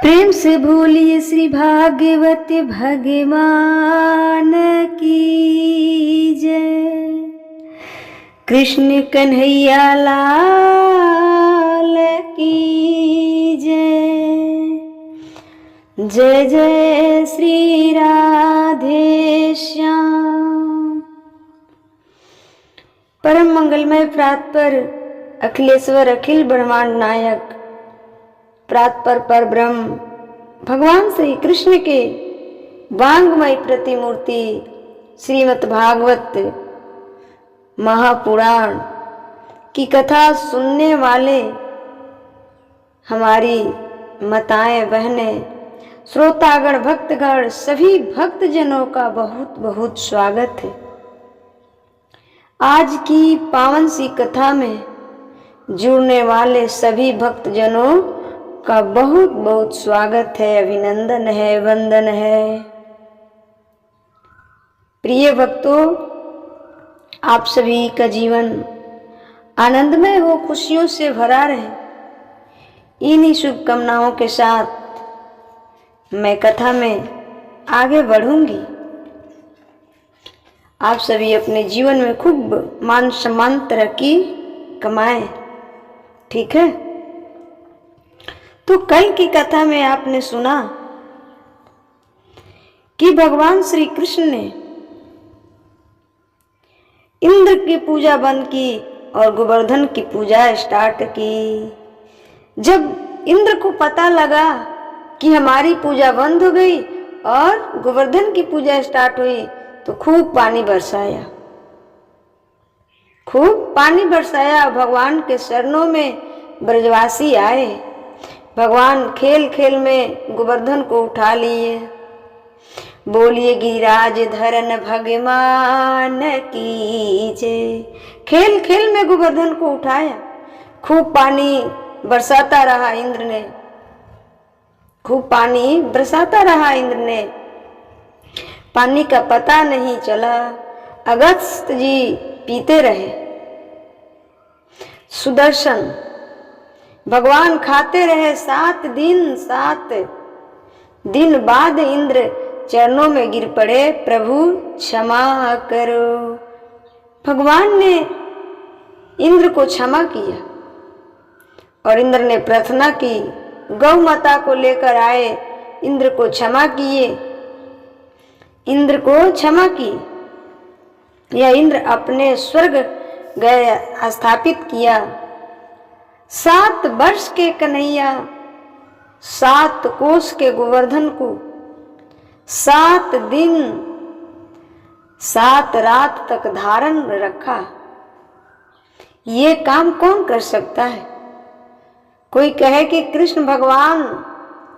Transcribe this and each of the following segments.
प्रेम से बोलिए श्री भागवत भगवान की जय। कृष्ण कन्हैया लाल की जय। जय जय श्री राधे श्याम। परम मंगलमय प्रातपर अखिलेश्वर अखिल ब्रह्मांड नायक प्रातपर पर ब्रह्म भगवान श्री कृष्ण के वांगमय प्रतिमूर्ति श्रीमद् भागवत महापुराण की कथा सुनने वाले हमारी माताएं बहनें श्रोतागण भक्तगण सभी भक्तजनों का बहुत बहुत स्वागत है। आज की पावन सी कथा में जुड़ने वाले सभी भक्तजनों का बहुत बहुत स्वागत है, अभिनंदन है, वंदन है। प्रिय भक्तों, आप सभी का जीवन आनंदमय हो, खुशियों से भरा रहे। इन्हीं शुभकामनाओं के साथ मैं कथा में आगे बढ़ूंगी। आप सभी अपने जीवन में खूब मान सम्मान तरक्की कमाएं, ठीक है। तो कल की कथा में आपने सुना कि भगवान श्री कृष्ण ने इंद्र की पूजा बंद की और गोवर्धन की पूजा स्टार्ट की। जब इंद्र को पता लगा कि हमारी पूजा बंद हो गई और गोवर्धन की पूजा स्टार्ट हुई तो खूब पानी बरसाया, खूब पानी बरसाया। भगवान के चरणों में ब्रजवासी आए। भगवान खेल खेल में गोवर्धन को उठा लिए। बोलिए गिरिराज धरन भगवान की जय। खेल खेल में गोवर्धन को उठाया। खूब पानी बरसाता रहा इंद्र ने, खूब पानी बरसाता रहा इंद्र ने। पानी का पता नहीं चला। अगस्त जी पीते रहे। सुदर्शन भगवान खाते रहे। 7 दिन बाद इंद्र चरणों में गिर पड़े, प्रभु क्षमा करो। भगवान ने इंद्र को क्षमा किया और इंद्र ने प्रार्थना की। गौ माता को लेकर आए, इंद्र को क्षमा किए, इंद्र को क्षमा की। यह इंद्र अपने स्वर्ग गए स्थापित किया। 7 वर्ष के कन्हैया 7 कोस के गोवर्धन को 7 दिन 7 रात तक धारण रखा। ये काम कौन कर सकता है? कोई कहे कि कृष्ण भगवान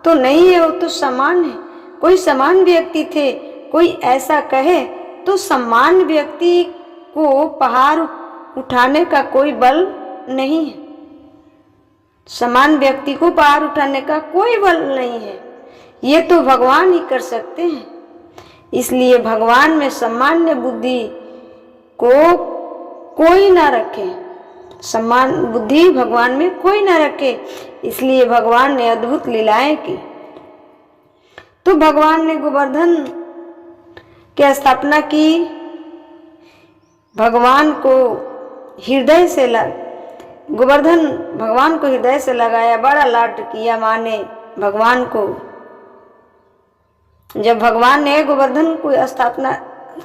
तो नहीं है, वो तो सामान्य है। कोई समान व्यक्ति थे। कोई ऐसा कहे तो सामान्य व्यक्ति को पहाड़ उठाने का कोई बल नहीं है। समान व्यक्ति को पहाड़ उठाने का कोई बल नहीं है। ये तो भगवान ही कर सकते हैं। इसलिए भगवान में सामान्य बुद्धि को कोई ना रखे, समान बुद्धि भगवान में कोई ना रखे। इसलिए भगवान ने अद्भुत लीलाएं की। तो भगवान ने गोवर्धन की स्थापना की। भगवान को हृदय से गोवर्धन भगवान को हृदय से लगाया, बड़ा लाड किया माँ ने भगवान को। जब भगवान ने गोवर्धन को स्थापना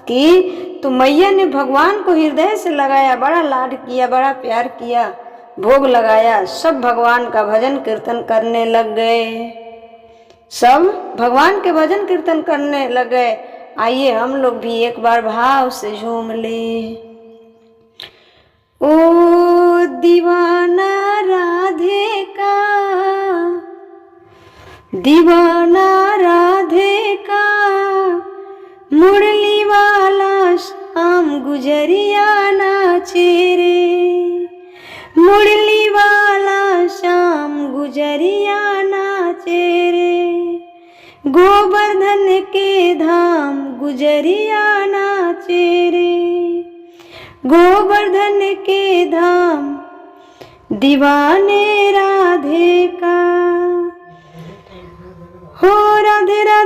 की तो मैया ने भगवान को हृदय से लगाया, बड़ा लाड किया, बड़ा प्यार किया, भोग लगाया। सब भगवान का भजन कीर्तन करने लग गए। सब भगवान के भजन कीर्तन करने लग गए। आइए हम लोग भी एक बार भाव से झूम ले। ओ दीवाना राधे का, दीवाना राधे का, मुरली वाला शाम गुजरिया नाचे रे। मुरली वाला शाम गुजरिया नाचे रे। गोवर्धन के धाम गुजरिया नाचे रे। गोवर्धन के धाम दीवाने राधे का।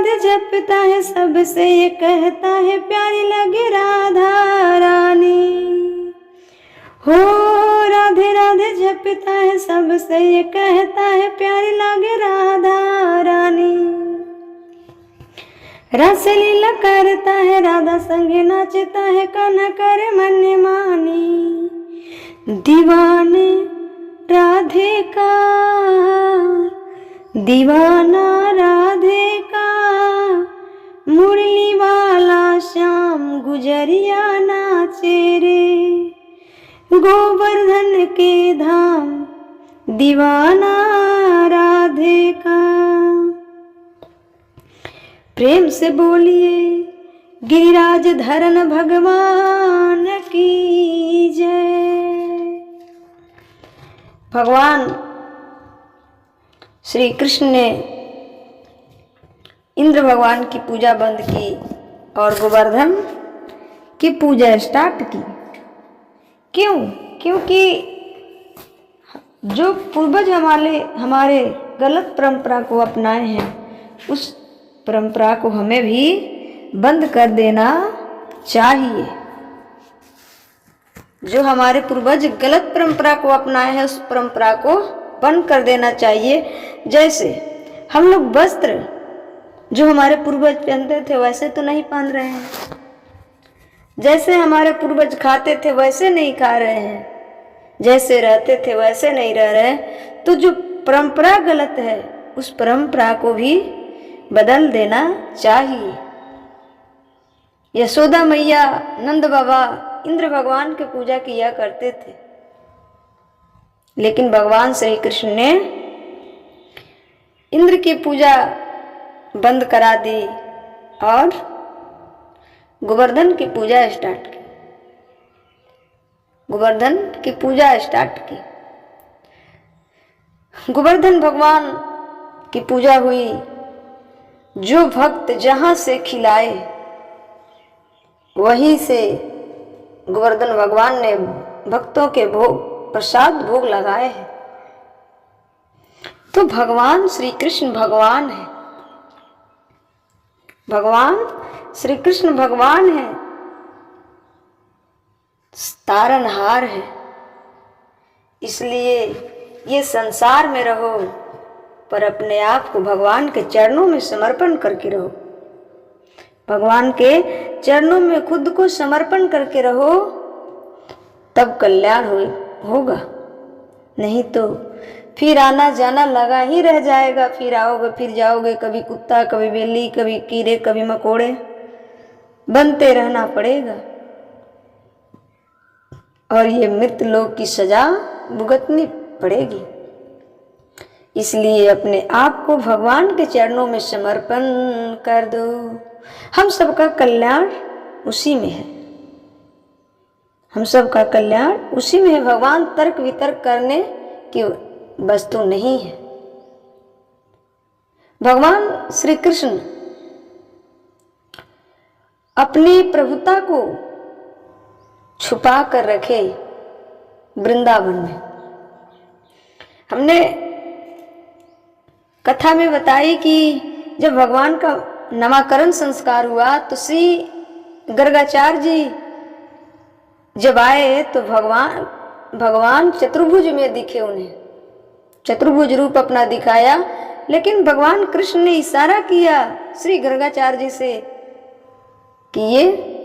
राधे जपता है सबसे ये कहता है प्यारी लगे राधा रानी। हो राधे राधे जपता है सबसे ये कहता है प्यारी लगे राधा रानी। रस लीला करता है राधा संगे नाचता है कान्हा करे मन मानी। दीवाने राधे का दीवाना राधे का मुरली वाला श्याम गुजरिया नाचे रे। गोवर्धन के धाम दीवाना राधे का। प्रेम से बोलिए गिरिराज धरन भगवान की जय। भगवान श्री कृष्ण ने इंद्र भगवान की पूजा बंद की और गोवर्धन की पूजा स्टार्ट की। क्यों? क्योंकि जो पूर्वज हमारे गलत परंपरा को अपनाए हैं उस परंपरा को हमें भी बंद कर देना चाहिए। जो हमारे पूर्वज गलत परंपरा को अपनाए हैं उस परंपरा को बंद कर देना चाहिए। जैसे हम लोग वस्त्र जो हमारे पूर्वज पहनते थे वैसे तो नहीं पहन रहे हैं, जैसे हमारे पूर्वज खाते थे वैसे नहीं खा रहे हैं, जैसे रहते थे वैसे नहीं रह रहे। तो जो परंपरा गलत है उस परंपरा को भी बदल देना चाहिए। यशोदा मैया नंद बाबा इंद्र भगवान की पूजा किया करते थे, लेकिन भगवान श्री कृष्ण ने इंद्र की पूजा बंद करा दी और गोवर्धन की पूजा स्टार्ट की। गोवर्धन की पूजा स्टार्ट की। गोवर्धन भगवान की पूजा हुई। जो भक्त जहां से खिलाए वहीं से गोवर्धन भगवान ने भक्तों के प्रसाद भोग लगाए हैं। तो भगवान श्री कृष्ण भगवान है। भगवान श्री कृष्ण भगवान है, तारनहार है। इसलिए ये संसार में रहो पर अपने आप को भगवान के चरणों में समर्पण करके रहो। भगवान के चरणों में खुद को समर्पण करके रहो, तब कल्याण होगा। नहीं तो फिर आना जाना लगा ही रह जाएगा। फिर आओगे फिर जाओगे, कभी कुत्ता कभी बिल्ली कभी कीड़े कभी मकोड़े बनते रहना पड़ेगा और ये मृत्यु लोक की सजा भुगतनी पड़ेगी। इसलिए अपने आप को भगवान के चरणों में समर्पण कर दो। हम सबका कल्याण उसी में है। हम सबका कल्याण उसी में है। भगवान तर्क वितर्क करने की वस्तु नहीं है। भगवान श्री कृष्ण अपनी प्रभुता को छुपा कर रखे वृंदावन में। हमने कथा में बताई कि जब भगवान का नामकरण संस्कार हुआ तो श्री गर्गाचार्य जी जब आए तो भगवान चतुर्भुज में दिखे। उन्हें चतुर्भुज रूप अपना दिखाया, लेकिन भगवान कृष्ण ने इशारा किया श्री गर्गाचार्य जी से कि ये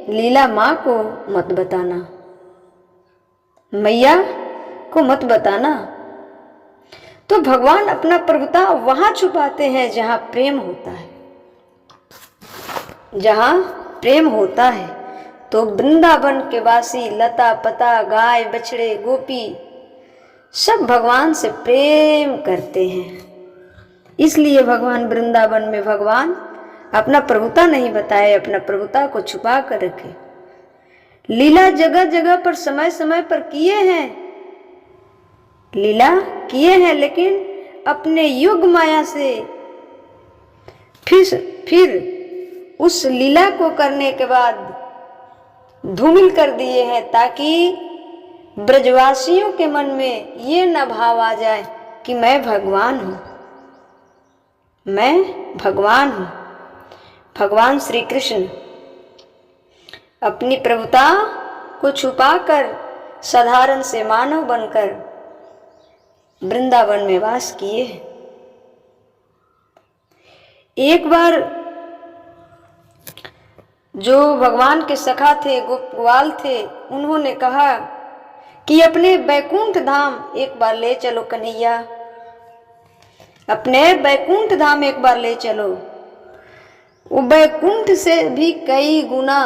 लीला माँ को मत बताना, मैया को मत बताना। तो भगवान अपना प्रभुता वहां छुपाते हैं जहां प्रेम होता है। जहां प्रेम होता है तो वृंदावन के वासी लता पता गाय बछड़े गोपी सब भगवान से प्रेम करते हैं। इसलिए भगवान वृंदावन में भगवान अपना प्रभुता नहीं बताए, अपना प्रभुता को छुपा कर रखे। लीला जगह जगह पर समय समय पर किए हैं, लीला किए हैं, लेकिन अपने युग माया से फिर उस लीला को करने के बाद धूमिल कर दिए हैं, ताकि ब्रजवासियों के मन में ये न भाव आ जाए कि मैं भगवान हूँ, मैं भगवान हूँ। भगवान श्री कृष्ण अपनी प्रभुता को छुपाकर साधारण से मानव बनकर वृंदावन में वास किए। एक बार जो भगवान के सखा थे, गोपाल थे, उन्होंने कहा कि अपने बैकुंठ धाम एक बार ले चलो कन्हैया, अपने बैकुंठ धाम एक बार ले चलो। वो बैकुंठ से भी कई गुना,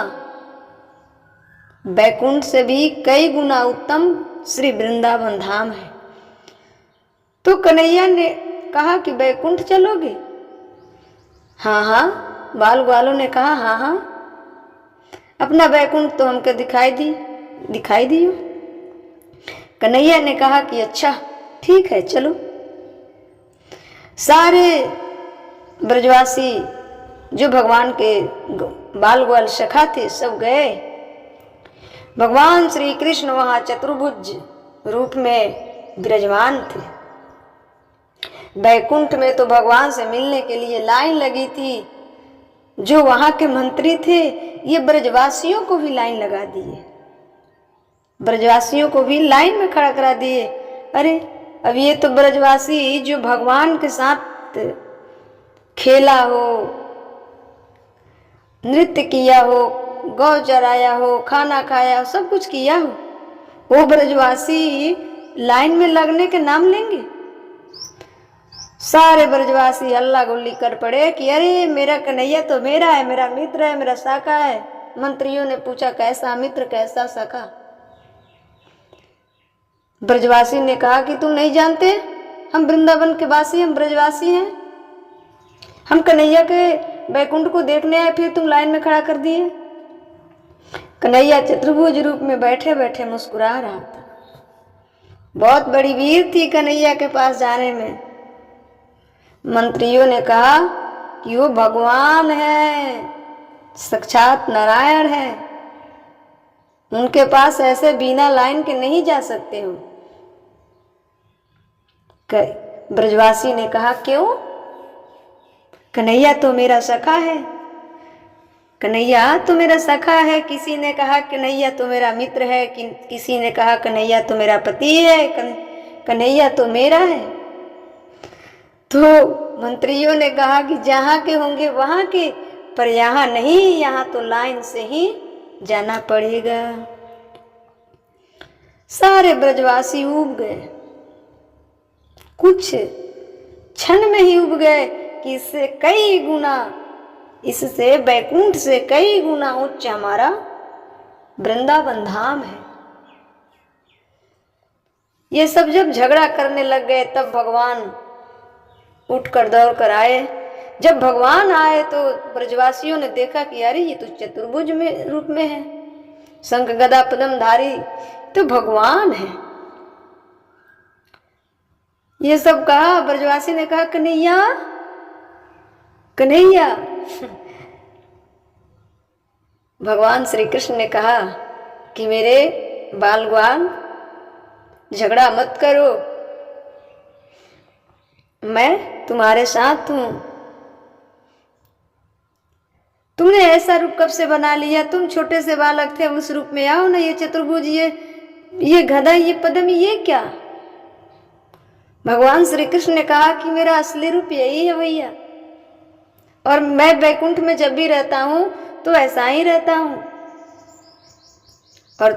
बैकुंठ से भी कई गुना उत्तम श्री वृंदावन धाम है। तो कन्हैया ने कहा कि बैकुंठ चलोगे? हाँ हाँ, बाल ग्वालों ने कहा हाँ हाँ, अपना बैकुंठ तो हमको दिखाई दियो। कन्हैया ने कहा कि अच्छा ठीक है चलो। सारे ब्रजवासी जो भगवान के बाल ग्वाल सखा थे सब गए। भगवान श्री कृष्ण वहां चतुर्भुज रूप में विराजमान थे। बैकुंठ में तो भगवान से मिलने के लिए लाइन लगी थी। जो वहां के मंत्री थे ये ब्रजवासियों को भी लाइन लगा दिए, ब्रजवासियों को भी लाइन में खड़ा करा दिए। अरे अब ये तो ब्रजवासी जो भगवान के साथ खेला हो, नृत्य किया हो, गौ चराया हो, खाना खाया हो, सब कुछ किया हो, वो ब्रजवासी लाइन में लगने के नाम लेंगे? सारे ब्रजवासी हल्ला गुल्ली कर पड़े कि अरे मेरा कन्हैया तो मेरा है, मेरा मित्र है, मेरा सखा है। मंत्रियों ने पूछा कैसा मित्र कैसा सखा? ब्रजवासी ने कहा कि तुम नहीं जानते, हम वृंदावन के वासी, हम ब्रजवासी हैं, हम कन्हैया के बैकुंठ को देखने आए, फिर तुम लाइन में खड़ा कर दिए। कन्हैया चतुर्भुज रूप में बैठे बैठे मुस्कुरा रहा था। बहुत बड़ी भीड़ थी कन्हैया के पास जाने में। मंत्रियों ने कहा कि वो भगवान है, साक्षात नारायण है, उनके पास ऐसे बिना लाइन के नहीं जा सकते हो। ब्रजवासी ने कहा क्यों? कन्हैया तो मेरा सखा है, कन्हैया तो मेरा सखा है। किसी ने कहा कन्हैया तो मेरा मित्र है, किसी ने कहा कन्हैया तो मेरा पति है, कन्हैया तो मेरा है। तो मंत्रियों ने कहा कि जहाँ के होंगे वहाँ के, पर यहाँ नहीं, यहाँ तो लाइन से ही जाना पड़ेगा। सारे ब्रजवासी उब गए, कुछ क्षण में ही उब गए कि इससे कई गुना, इससे बैकुंठ से कई गुना उच्च हमारा वृंदावन धाम है। ये सब जब झगड़ा करने लग गए तब भगवान उठकर दौड़ कर आए। जब भगवान आए तो ब्रजवासियों ने देखा कि अरे ये तो चतुर्भुज में रूप में है, शंख गदा पद्मधारी, तो भगवान है। ये सब कहा, ब्रजवासी ने कहा कन्हैया कन्हैया। भगवान श्री कृष्ण ने कहा कि मेरे बाल ग्वाल झगड़ा मत करो, मैं तुम्हारे साथ हूं। तुमने ऐसा रूप कब से बना लिया? तुम छोटे से बालक थे, उस रूप में आओ ना। ये चतुर्भुज, ये गदा, ये पद्म, ये क्या? भगवान श्री कृष्ण ने कहा कि मेरा असली रूप यही है भैया, और मैं बैकुंठ में जब भी रहता हूं तो ऐसा ही रहता हूं, और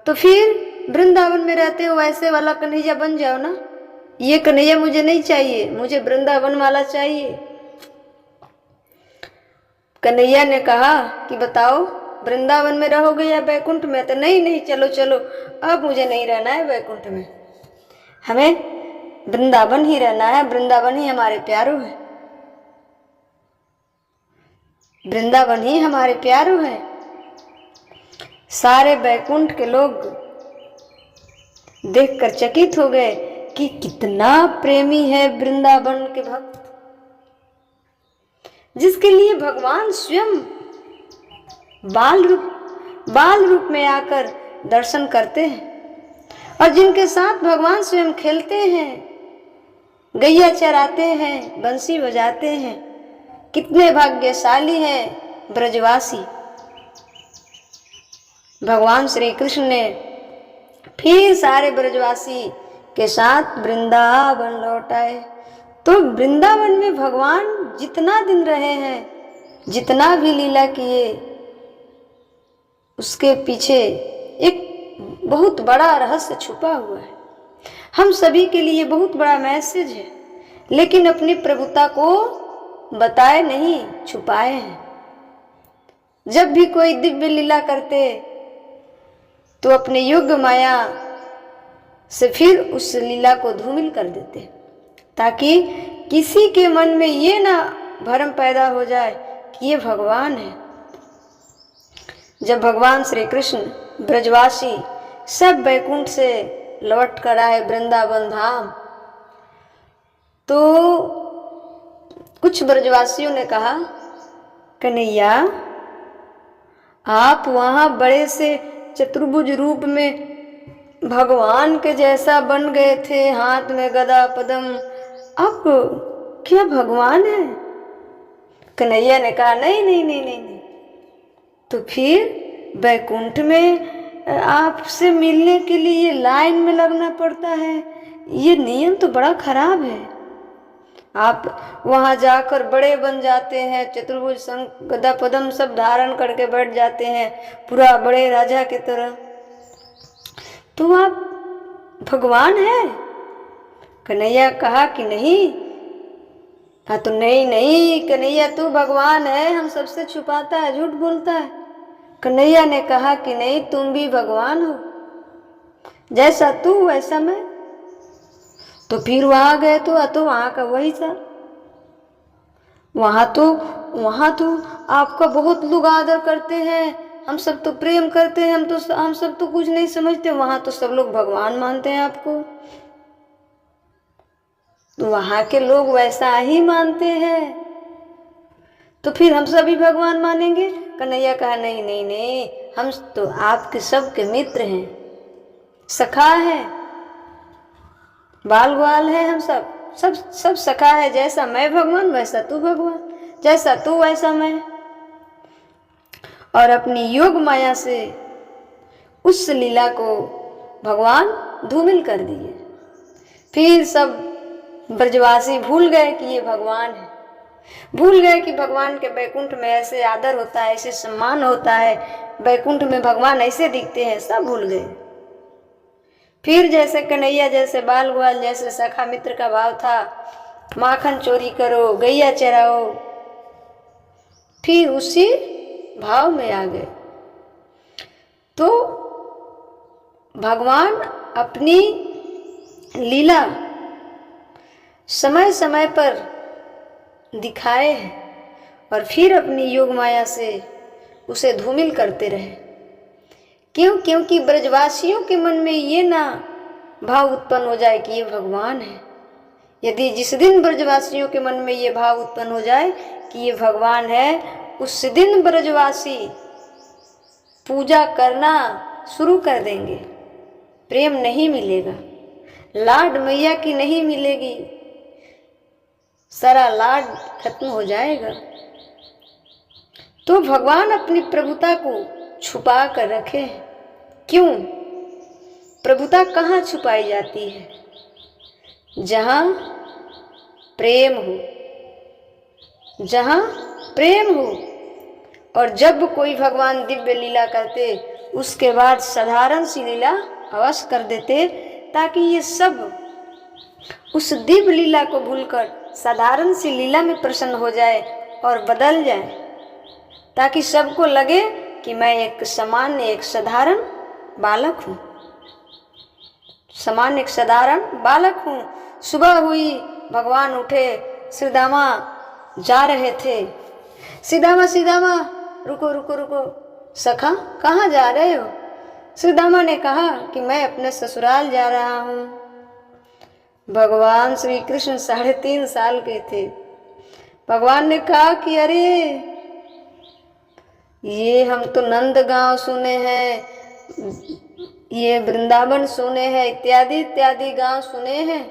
तो फिर वृंदावन में रहते हो वैसे वाला कन्हैया बन जाओ ना। ये कन्हैया मुझे नहीं चाहिए, मुझे वृंदावन वाला चाहिए। कन्हैया ने कहा कि बताओ वृंदावन में रहोगे या बैकुंठ में? तो नहीं नहीं, चलो चलो, अब मुझे नहीं रहना है बैकुंठ में, हमें वृंदावन ही रहना है, वृंदावन ही हमारे प्यारो है, वृंदावन ही हमारे प्यारो है। सारे बैकुंठ के लोग देखकर चकित हो गए कि कितना प्रेमी है वृंदावन के भक्त, जिसके लिए भगवान स्वयं बाल रूप में आकर दर्शन करते हैं, और जिनके साथ भगवान स्वयं खेलते हैं, गैया चराते हैं, बंसी बजाते हैं। कितने भाग्यशाली हैं ब्रजवासी। भगवान श्री कृष्ण ने फिर सारे ब्रजवासी के साथ वृंदावन लौट आए। तो वृंदावन में भगवान जितना दिन रहे हैं, जितना भी लीला किए, उसके पीछे एक बहुत बड़ा रहस्य छुपा हुआ है। हम सभी के लिए बहुत बड़ा मैसेज है, लेकिन अपनी प्रभुता को बताए नहीं, छुपाए हैं। जब भी कोई दिव्य लीला करते तो अपने योग्य माया से फिर उस लीला को धूमिल कर देते, ताकि किसी के मन में ये ना भ्रम पैदा हो जाए कि ये भगवान है। जब भगवान श्री कृष्ण ब्रजवासी सब बैकुंठ से लौट कर आए वृंदावन धाम, तो कुछ ब्रजवासियों ने कहा, कन्हैया आप वहाँ बड़े से चतुर्भुज रूप में भगवान के जैसा बन गए थे, हाथ में गदा पद्म, आप क्या भगवान है? कन्हैया ने कहा नहीं नहीं नहीं नहीं नहीं। तो फिर बैकुंठ में आपसे मिलने के लिए लाइन में लगना पड़ता है, ये नियम तो बड़ा खराब है। आप वहाँ जाकर बड़े बन जाते हैं, चतुर्भुज शंख गदा पद्म सब धारण करके बैठ जाते हैं, पूरा बड़े राजा की तरह। तो आप भगवान है? कन्हैया कहा कि नहीं। हाँ तो नहीं नहीं कन्हैया तू भगवान है, हम सबसे छुपाता है, झूठ बोलता है। कन्हैया ने कहा कि नहीं, तुम भी भगवान हो, जैसा तू वैसा मैं। तो फिर वहां गए तो वहां का वही था। वहां तो आपका बहुत लोग आदर करते हैं, हम सब तो प्रेम करते हैं, हम सब तो कुछ नहीं समझते। वहां तो सब लोग भगवान मानते हैं आपको। तो वहां के लोग वैसा ही मानते हैं, तो फिर हम सभी भगवान मानेंगे। कन्हैया कहा नहीं नहीं नहीं, हम तो आपके सबके मित्र हैं, सखा हैं, बाल ग्वाल है, हम सब सखा है। जैसा मैं भगवान वैसा तू भगवान, जैसा तू वैसा मैं। और अपनी योग माया से उस लीला को भगवान धूमिल कर दिए। फिर सब ब्रजवासी भूल गए कि ये भगवान है, भूल गए कि भगवान के बैकुंठ में ऐसे आदर होता है, ऐसे सम्मान होता है, बैकुंठ में भगवान ऐसे दिखते हैं, सब भूल गए। फिर जैसे कन्हैया जैसे बाल ग्वाल जैसे सखा मित्र का भाव था, माखन चोरी करो, गैया चराओ, फिर उसी भाव में आ गए। तो भगवान अपनी लीला समय समय पर दिखाए हैं और फिर अपनी योग माया से उसे धूमिल करते रहे। क्यों? क्योंकि ब्रजवासियों के मन में ये ना भाव उत्पन्न हो जाए कि ये भगवान है। यदि जिस दिन ब्रजवासियों के मन में ये भाव उत्पन्न हो जाए कि ये भगवान है, उस दिन ब्रजवासी पूजा करना शुरू कर देंगे। प्रेम नहीं मिलेगा, लाड मैया की नहीं मिलेगी, सारा लाड खत्म हो जाएगा। तो भगवान अपनी प्रभुता को छुपा कर रखे। क्यों? प्रभुता कहाँ छुपाई जाती है? जहाँ प्रेम हो, जहाँ प्रेम हो। और जब कोई भगवान दिव्य लीला करते, उसके बाद साधारण सी लीला अवश्य कर देते, ताकि ये सब उस दिव्य लीला को भूलकर साधारण सी लीला में प्रसन्न हो जाए और बदल जाए, ताकि सबको लगे कि मैं एक सामान्य, एक साधारण बालक हूँ, सामान्य एक साधारण बालक हूँ। सुबह हुई, भगवान उठे, श्रीदामा जा रहे थे। श्रीदामा रुको रुको रुको, सखा कहाँ जा रहे हो? श्रीदामा ने कहा कि मैं अपने ससुराल जा रहा हूँ। भगवान श्री कृष्ण 3.5 साल के थे। भगवान ने कहा कि अरे ये हम तो नंद गांव सुने हैं, ये वृंदावन सुने हैं, इत्यादि इत्यादि गांव सुने हैं,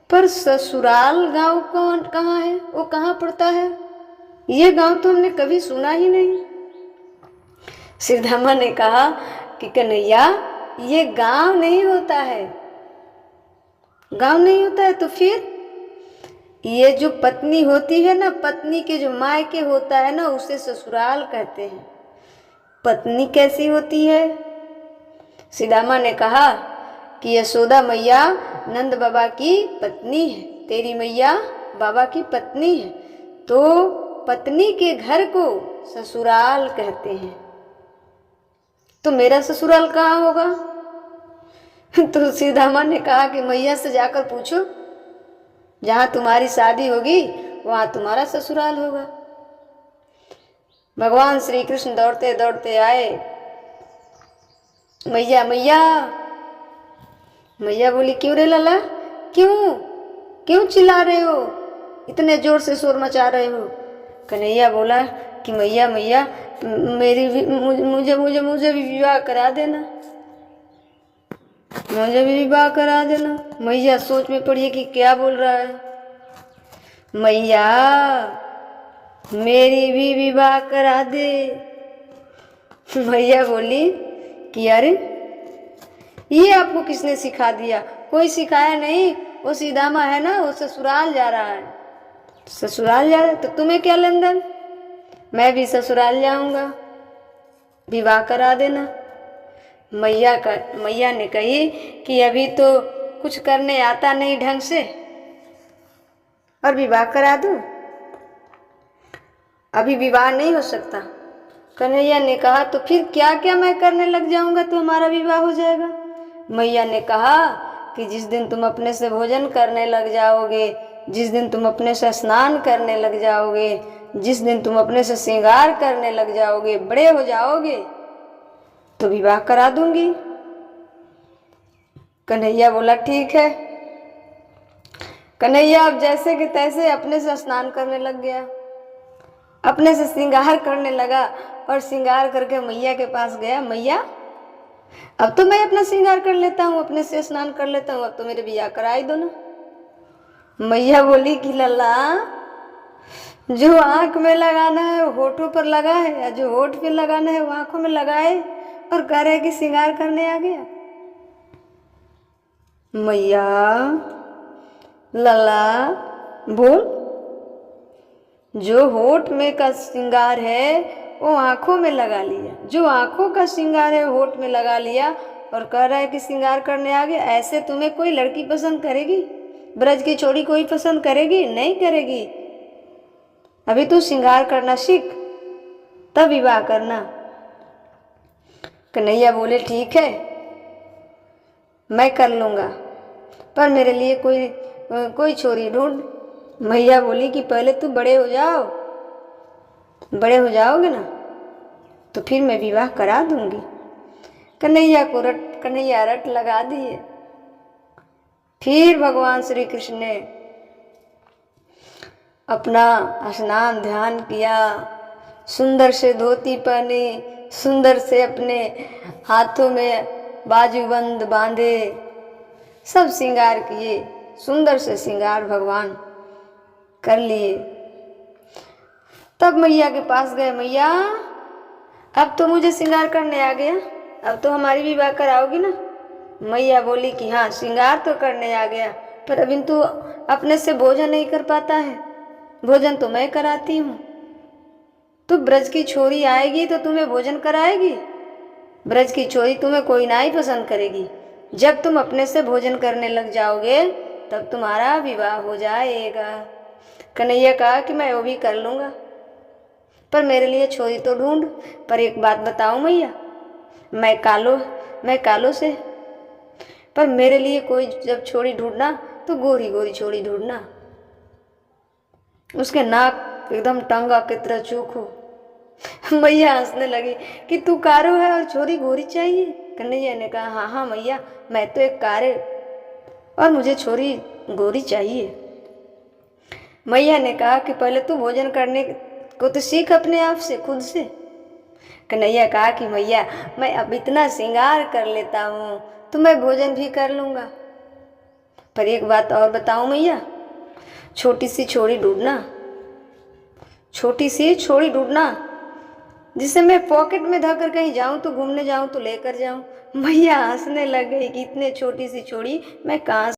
पर ससुराल गांव कौन कहाँ है? वो कहाँ पड़ता है? ये गांव तो हमने कभी सुना ही नहीं। सिरधामा ने कहा कि कन्हैया, ये गांव नहीं होता है। गांव नहीं होता है तो फिर ये जो पत्नी होती है ना, पत्नी के जो मायके होता है ना, उसे ससुराल कहते हैं। पत्नी कैसी होती है? सिदामा ने कहा कि यशोदा मैया नंद बाबा की पत्नी है, तेरी मैया बाबा की पत्नी है, तो पत्नी के घर को ससुराल कहते हैं। तो मेरा ससुराल कहाँ होगा? तो सीधामा ने कहा कि मैया से जाकर पूछो, जहाँ तुम्हारी शादी होगी वहाँ तुम्हारा ससुराल होगा। भगवान श्री कृष्ण दौड़ते दौड़ते आए। मैया मैया मैया बोली, क्यों रे लाला, क्यों क्यों चिल्ला रहे हो, इतने जोर से शोर मचा रहे हो? कन्हैया बोला कि मैया मैया मेरी मुझे मुझे मुझे भी विवाह करा देना, मुझे भी विवाह करा देना। मैया सोच में पड़ी कि क्या बोल रहा है। मैया मेरी भी विवाह करा दे। मैया बोली कि अरे ये आपको किसने सिखा दिया? कोई सिखाया नहीं, वो सीधामा है ना, वो ससुराल जा रहा है। ससुराल जा रहा है तो तुम्हें क्या लेन देन? मैं भी ससुराल जाऊंगा, विवाह करा देना। मैया ने कही कि अभी तो कुछ करने आता नहीं ढंग से, और विवाह करा दूं? अभी विवाह नहीं हो सकता। कन्हैया ने कहा तो फिर क्या क्या मैं करने लग जाऊंगा तो हमारा विवाह हो जाएगा। मैया ने कहा कि जिस दिन तुम अपने से भोजन करने लग जाओगे, जिस दिन तुम अपने से स्नान करने लग जाओगे, जिस दिन तुम अपने से श्रृंगार करने लग जाओगे, बड़े हो जाओगे, तो विवाह करा दूंगी। कन्हैया बोला ठीक है। कन्हैया अब जैसे कि तैसे अपने से स्नान करने लग गया, अपने से श्रृंगार करने लगा, और श्रृंगार करके मैया के पास गया। मैया अब तो मैं अपना श्रृंगार कर लेता हूँ, अपने से स्नान कर लेता हूँ, अब तो मेरे विवाह करा ही दो ना। मैया बोली कि लल्ला, जो आंख में लगाना है वो होठों पर लगा है, या जो होठ पे लगाना है वो आंखों में लगाए, और कह रहे कि श्रृंगार करने आ गया। मैया लल्ला बोल, जो होठ में का श्रृंगार है वो आंखों में लगा लिया, जो आंखों का श्रृंगार है होठ में लगा लिया, और कह रहा है कि श्रृंगार करने आ गया। ऐसे तुम्हें कोई लड़की पसंद करेगी? ब्रज की छोड़ी कोई पसंद करेगी? नहीं करेगी। अभी तू श्रृंगार करना सीख, तब विवाह करना। कन्हैया बोले ठीक है, मैं कर लूँगा, पर मेरे लिए कोई छोरी ढूंढ। मैया बोली कि पहले तू बड़े हो जाओ, बड़े हो जाओगे ना तो फिर मैं विवाह करा दूंगी। कन्हैया रट लगा दिए। फिर भगवान श्री कृष्ण ने अपना स्नान ध्यान किया, सुंदर से धोती पहनी, सुंदर से अपने हाथों में बाजूबंद बांधे, सब श्रृंगार किए, सुंदर से श्रृंगार भगवान कर लिए। तब मैया के पास गए। मैया अब तो मुझे श्रृंगार करने आ गया, अब तो हमारी विवाह कराओगी ना? मैया बोली कि हाँ, श्रृंगार तो करने आ गया, पर अभी तू अपने से भोजन नहीं कर पाता है, भोजन तो मैं कराती हूँ। तो ब्रज की छोरी आएगी तो तुम्हें भोजन कराएगी? ब्रज की छोरी तुम्हें कोई ना ही पसंद करेगी। जब तुम अपने से भोजन करने लग जाओगे तब तुम्हारा विवाह हो जाएगा। कन्हैया कहा कि मैं वो भी कर लूँगा, पर मेरे लिए छोरी तो ढूंढ। पर एक बात बताऊं मैया, मैं कालो से, पर मेरे लिए कोई जब छोरी ढूंढना तो गोरी गोरी छोरी ढूंढना, उसके नाक एकदम टंगा की तरह चूक हो। मैया हंसने लगी कि तू कारो है और छोरी गोरी चाहिए? कन्हैया ने कहा हाँ हाँ मैया, मैं तो एक कारे और मुझे छोरी गोरी चाहिए। मैया ने कहा कि पहले तू भोजन करने को तो सीख अपने आप से, खुद से। कन्हैया कहा कि मैया मैं अब इतना श्रृंगार कर लेता हूँ तो मैं भोजन भी कर लूँगा, पर एक बात और बताऊँ मैया, छोटी सी छोरी ढूंढना, छोटी सी छोड़ी ढूंढना जिसे मैं पॉकेट में धकर कहीं जाऊं तो घूमने जाऊं तो लेकर जाऊं। भैया हंसने लग गई कि इतने छोटी सी छोड़ी मैं कहाँ